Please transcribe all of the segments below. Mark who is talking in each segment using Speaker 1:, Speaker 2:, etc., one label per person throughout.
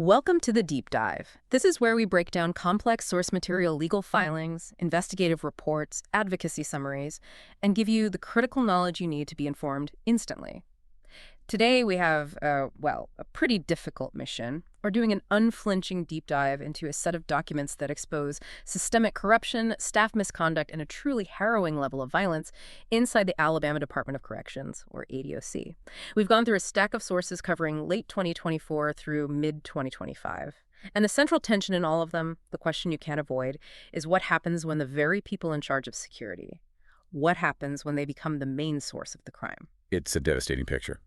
Speaker 1: Welcome to the Deep Dive. This is where we break down complex source material legal filings, investigative reports, advocacy summaries, and give you the critical knowledge you need to be informed instantly. Today we have, a pretty difficult mission. We're doing an unflinching deep dive into a set of documents that expose systemic corruption, staff misconduct, and a truly harrowing level of violence inside the Alabama Department of Corrections, or ADOC. We've gone through a stack of sources covering late 2024 through mid-2025. And the central tension in all of them, the question you can't avoid, is what happens when the very people in charge of security, what happens when they become the main source of the crime?
Speaker 2: It's a devastating picture.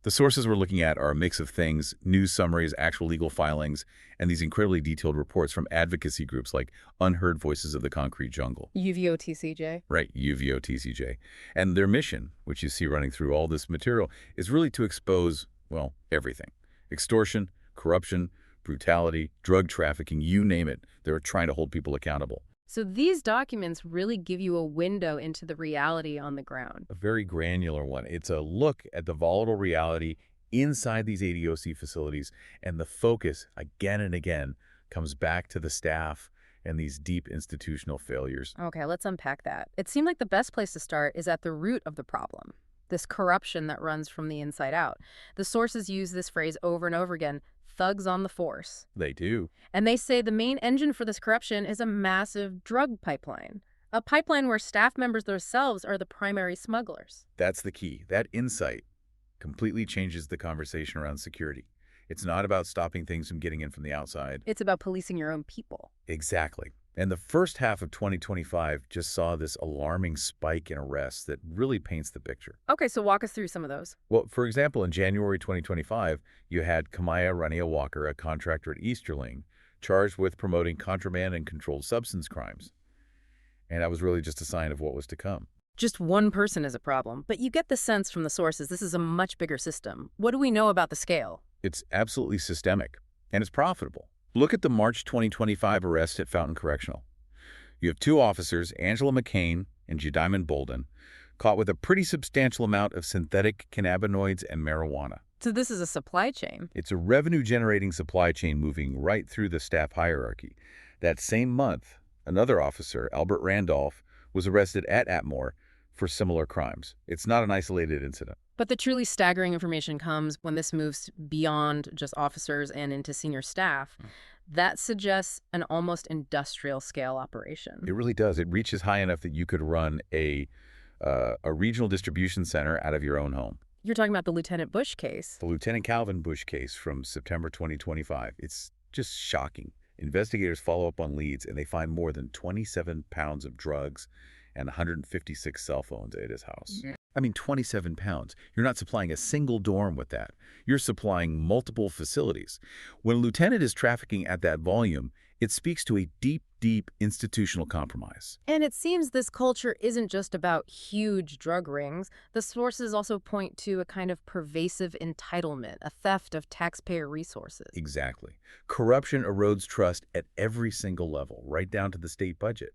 Speaker 2: The sources we're looking at are a mix of things: news summaries, actual legal filings, and these incredibly detailed reports from advocacy groups like Unheard Voices of the Concrete Jungle.
Speaker 1: UVOTCJ?
Speaker 2: Right, UVOTCJ. And their mission, which you see running through all this material, is really to expose, well, everything. Extortion, corruption, brutality, drug trafficking, you name it. They're trying to hold people accountable.
Speaker 1: So these documents really give you a window into the reality on the ground.
Speaker 2: A very granular one. It's a look at the volatile reality inside these ADOC facilities, and the focus, again and again, comes back to the staff and these deep institutional failures.
Speaker 1: Okay, let's unpack that. It seemed like the best place to start is at the root of the problem, this corruption that runs from the inside out. The sources use this phrase over and over again: thugs on the force.
Speaker 2: They do.
Speaker 1: And they say the main engine for this corruption is a massive drug pipeline. A pipeline where staff members themselves are the primary smugglers.
Speaker 2: That's the key. That insight completely changes the conversation around security. It's not about stopping things from getting in from the outside.
Speaker 1: It's about policing your own people.
Speaker 2: Exactly. And the first half of 2025 just saw this alarming spike in arrests that really paints the picture.
Speaker 1: Okay, so walk us through some of those.
Speaker 2: Well, for example, in January 2025, you had Kamaya Rania Walker, a contractor at Easterling, charged with promoting contraband and controlled substance crimes. And that was really just a sign of what was to come.
Speaker 1: Just one person is a problem, but you get the sense from the sources this is a much bigger system. What do we know about the scale?
Speaker 2: It's absolutely systemic, and it's profitable. Look at the March 2025 arrest at Fountain Correctional. You have two officers, Angela McCain and Jediamond Bolden, caught with a pretty substantial amount of synthetic cannabinoids and marijuana.
Speaker 1: So this is a supply chain.
Speaker 2: It's a revenue-generating supply chain moving right through the staff hierarchy. That same month, another officer, Albert Randolph, was arrested at Atmore for similar crimes. It's not an isolated incident.
Speaker 1: But the truly staggering information comes when this moves beyond just officers and into senior staff. That suggests an almost industrial scale operation.
Speaker 2: It really does. It reaches high enough that you could run a regional distribution center out of your own home.
Speaker 1: You're talking about the Lieutenant Bush case.
Speaker 2: The Lieutenant Calvin Bush case from September 2025. It's just shocking. Investigators follow up on leads, and they find more than 27 pounds of drugs and 156 cell phones at his house. I mean, 27 pounds. You're not supplying a single dorm with that. You're supplying multiple facilities. When a lieutenant is trafficking at that volume, it speaks to a deep, deep institutional compromise.
Speaker 1: And it seems this culture isn't just about huge drug rings. The sources also point to a kind of pervasive entitlement, a theft of taxpayer resources.
Speaker 2: Exactly. Corruption erodes trust at every single level, right down to the state budget.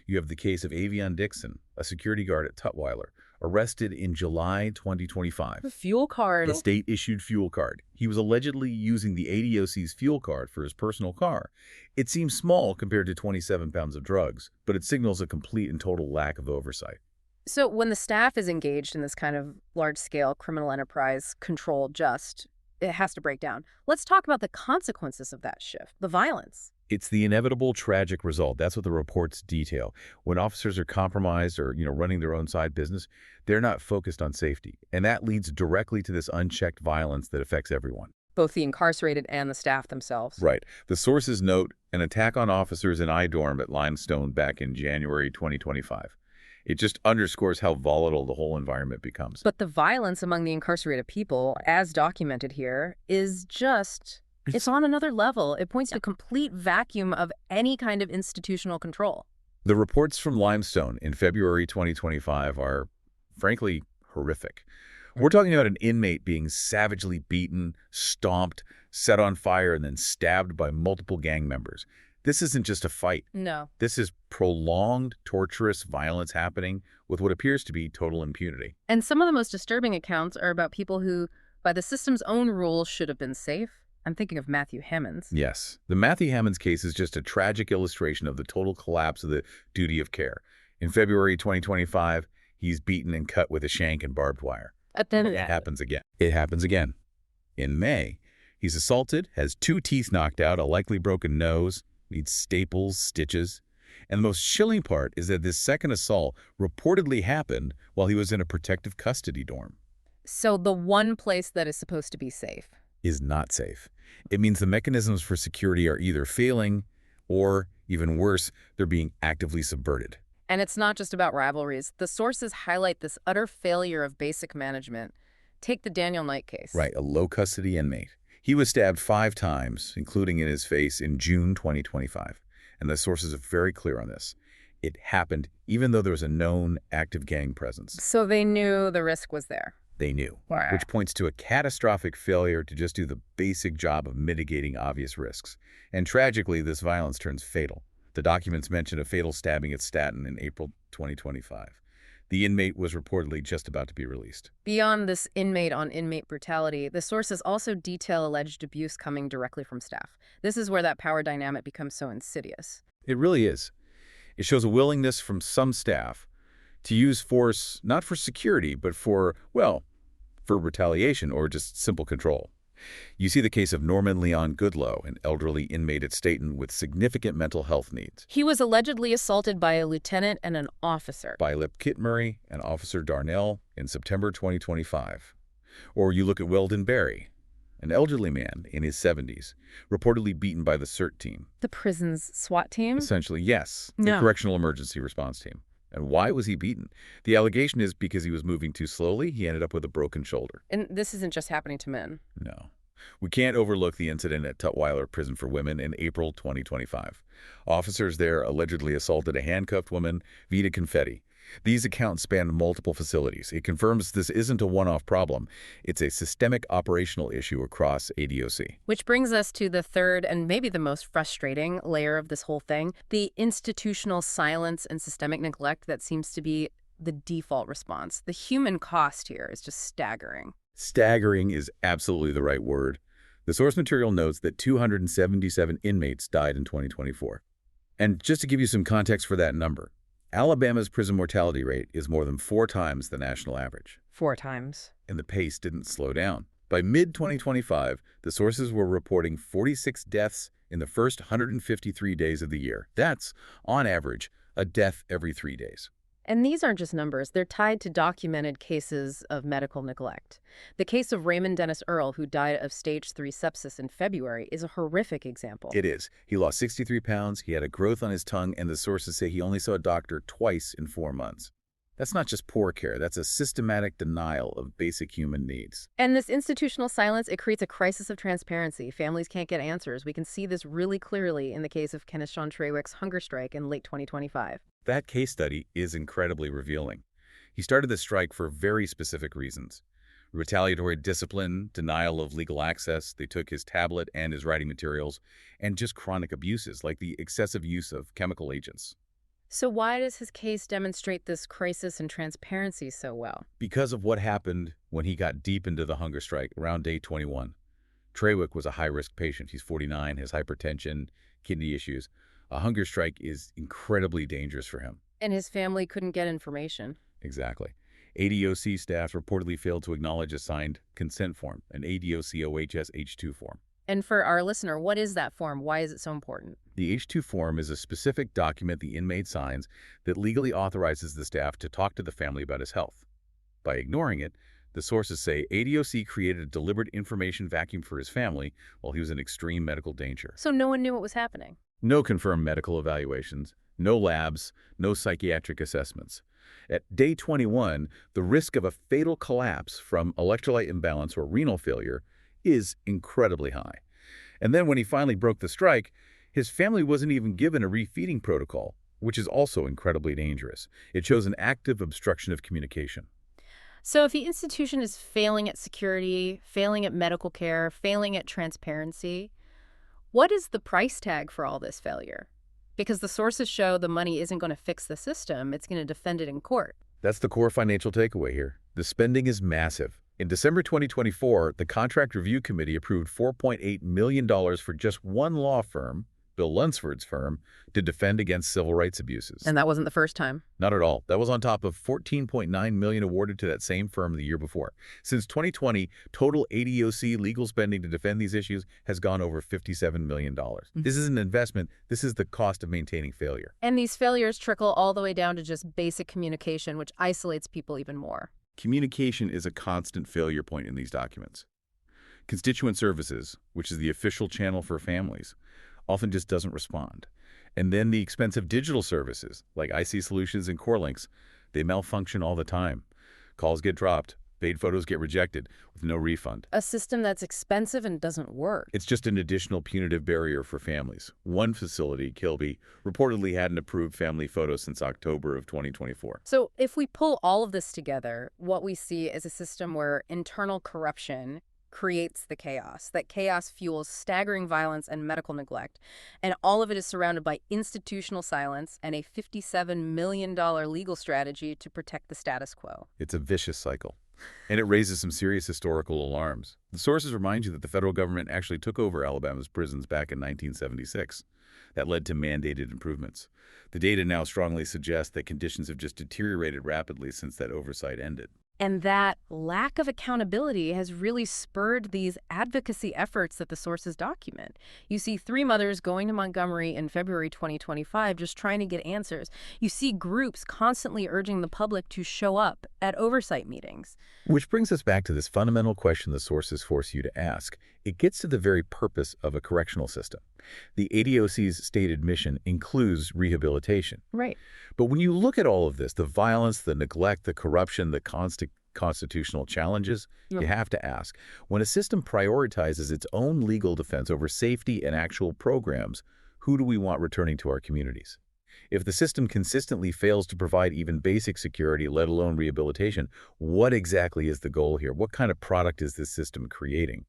Speaker 2: You have the case of Avion Dixon, a security guard at Tutwiler, arrested in July 2025.
Speaker 1: The fuel card.
Speaker 2: The state-issued fuel card. He was allegedly using the ADOC's fuel card for his personal car. It seems small compared to 27 pounds of drugs, but it signals a complete and total lack of oversight.
Speaker 1: So when the staff is engaged in this kind of large-scale criminal enterprise control, it has to break down. Let's talk about the consequences of that shift, the violence.
Speaker 2: It's the inevitable tragic result. That's what the reports detail. When officers are compromised or, running their own side business, they're not focused on safety. And that leads directly to this unchecked violence that affects everyone.
Speaker 1: Both the incarcerated and the staff themselves.
Speaker 2: Right. The sources note an attack on officers in I-Dorm at Limestone back in January 2025. It just underscores how volatile the whole environment becomes.
Speaker 1: But the violence among the incarcerated people, as documented here, is it's on another level. It points to a complete vacuum of any kind of institutional control.
Speaker 2: The reports from Limestone in February 2025 are, frankly, horrific. We're talking about an inmate being savagely beaten, stomped, set on fire, and then stabbed by multiple gang members. This isn't just a fight.
Speaker 1: No.
Speaker 2: This is prolonged, torturous violence happening with what appears to be total impunity.
Speaker 1: And some of the most disturbing accounts are about people who, by the system's own rules, should have been safe, I'm thinking of Matthew Hammonds.
Speaker 2: Yes, the Matthew Hammonds case is just a tragic illustration of the total collapse of the duty of care. In February 2025, he's beaten and cut with a shank and barbed wire.
Speaker 1: But then
Speaker 2: It happens again. It happens again. In May, he's assaulted, has 2 teeth knocked out, a likely broken nose, needs staples, stitches. And the most chilling part is that this second assault reportedly happened while he was in a protective custody dorm.
Speaker 1: So the one place that is supposed to be safe.
Speaker 2: Is not safe. It means the mechanisms for security are either failing or, even worse, they're being actively subverted.
Speaker 1: And it's not just about rivalries. The sources highlight this utter failure of basic management. Take the Daniel Knight case.
Speaker 2: Right, a low-custody inmate. He was stabbed 5 times, including in his face, in June 2025. And the sources are very clear on this. It happened even though there was a known active gang presence.
Speaker 1: So they knew the risk was there.
Speaker 2: They knew,
Speaker 1: Wow.
Speaker 2: which points to a catastrophic failure to just do the basic job of mitigating obvious risks. And tragically, this violence turns fatal. The documents mention a fatal stabbing at Staten in April 2025. The inmate was reportedly just about to be released.
Speaker 1: Beyond this inmate-on-inmate brutality, the sources also detail alleged abuse coming directly from staff. This is where that power dynamic becomes so insidious.
Speaker 2: It really is. It shows a willingness from some staff to use force not for security, but for, well, for retaliation or just simple control. You see the case of Norman Leon Goodloe, an elderly inmate at Staten with significant mental health needs.
Speaker 1: He was allegedly assaulted by a lieutenant and an officer.
Speaker 2: By Lip Kitmurray and Officer Darnell in September 2025. Or you look at Weldon Berry, an elderly man in his 70s, reportedly beaten by the CERT team.
Speaker 1: The prison's SWAT team?
Speaker 2: Essentially, yes, the
Speaker 1: No.
Speaker 2: Correctional Emergency Response Team. And why was he beaten? The allegation is because he was moving too slowly, he ended up with a broken shoulder.
Speaker 1: And this isn't just happening to men.
Speaker 2: No. We can't overlook the incident at Tutwiler Prison for Women in April 2025. Officers there allegedly assaulted a handcuffed woman, Vita Confetti. These accounts span multiple facilities. It confirms this isn't a one-off problem. It's a systemic operational issue across ADOC.
Speaker 1: Which brings us to the third and maybe the most frustrating layer of this whole thing, the institutional silence and systemic neglect that seems to be the default response. The human cost here is just staggering.
Speaker 2: Staggering is absolutely the right word. The source material notes that 277 inmates died in 2024. And just to give you some context for that number, Alabama's prison mortality rate is more than 4 times the national average.
Speaker 1: 4 times.
Speaker 2: And the pace didn't slow down. By mid-2025, the sources were reporting 46 deaths in the first 153 days of the year. That's, on average, a death every 3 days.
Speaker 1: And these aren't just numbers. They're tied to documented cases of medical neglect. The case of Raymond Dennis Earl, who died of stage 3 sepsis in February, is a horrific example.
Speaker 2: It is. He lost 63 pounds, he had a growth on his tongue, and the sources say he only saw a doctor twice in 4 months. That's not just poor care, that's a systematic denial of basic human needs.
Speaker 1: And this institutional silence, it creates a crisis of transparency. Families can't get answers. We can see this really clearly in the case of Kenneth Sean Trawick's hunger strike in late 2025.
Speaker 2: That case study is incredibly revealing. He started the strike for very specific reasons. Retaliatory discipline, denial of legal access, they took his tablet and his writing materials, and just chronic abuses like the excessive use of chemical agents.
Speaker 1: So why does his case demonstrate this crisis and transparency so well?
Speaker 2: Because of what happened when he got deep into the hunger strike around day 21. Trawick was a high-risk patient. He's 49, has hypertension, kidney issues. A hunger strike is incredibly dangerous for him.
Speaker 1: And his family couldn't get information.
Speaker 2: Exactly. ADOC staff reportedly failed to acknowledge a signed consent form, an ADOC OHS H2 form.
Speaker 1: And for our listener, what is that form? Why is it so important?
Speaker 2: The H2 form is a specific document the inmate signs that legally authorizes the staff to talk to the family about his health. By ignoring it, the sources say ADOC created a deliberate information vacuum for his family while he was in extreme medical danger.
Speaker 1: So no one knew what was happening.
Speaker 2: No confirmed medical evaluations, no labs, no psychiatric assessments. At day 21, the risk of a fatal collapse from electrolyte imbalance or renal failure is incredibly high. And then when he finally broke the strike, his family wasn't even given a refeeding protocol, which is also incredibly dangerous. It shows an active obstruction of communication.
Speaker 1: So if the institution is failing at security, failing at medical care, failing at transparency, what is the price tag for all this failure? Because the sources show the money isn't going to fix the system, it's going to defend it in court.
Speaker 2: That's the core financial takeaway here. The spending is massive, In December 2024, the Contract Review Committee approved $4.8 million for just one law firm, Bill Lunsford's firm, to defend against civil rights abuses.
Speaker 1: And that wasn't the first time.
Speaker 2: Not at all. That was on top of $14.9 million awarded to that same firm the year before. Since 2020, total ADOC legal spending to defend these issues has gone over $57 million. This is an investment. This is the cost of maintaining failure.
Speaker 1: And these failures trickle all the way down to just basic communication, which isolates people even more.
Speaker 2: Communication is a constant failure point in these documents. Constituent services, which is the official channel for families, often just doesn't respond. And then the expensive digital services, like IC Solutions and CoreLinks, they malfunction all the time. Calls get dropped, paid photos get rejected with no refund.
Speaker 1: A system that's expensive and doesn't work.
Speaker 2: It's just an additional punitive barrier for families. One facility, Kilby, reportedly hadn't approved family photos since October of 2024.
Speaker 1: So if we pull all of this together, what we see is a system where internal corruption creates the chaos. That chaos fuels staggering violence and medical neglect. And all of it is surrounded by institutional silence and a $57 million legal strategy to protect the status quo.
Speaker 2: It's a vicious cycle. And it raises some serious historical alarms. The sources remind you that the federal government actually took over Alabama's prisons back in 1976. That led to mandated improvements. The data now strongly suggests that conditions have just deteriorated rapidly since that oversight ended.
Speaker 1: And that lack of accountability has really spurred these advocacy efforts that the sources document. You see 3 mothers going to Montgomery in February 2025 just trying to get answers. You see groups constantly urging the public to show up at oversight meetings.
Speaker 2: Which brings us back to this fundamental question the sources force you to ask. It gets to the very purpose of a correctional system. The ADOC's stated mission includes rehabilitation.
Speaker 1: Right.
Speaker 2: But when you look at all of this, the violence, the neglect, the corruption, the constant constitutional challenges, you have to ask, when a system prioritizes its own legal defense over safety and actual programs, who do we want returning to our communities? If the system consistently fails to provide even basic security, let alone rehabilitation, what exactly is the goal here? What kind of product is this system creating?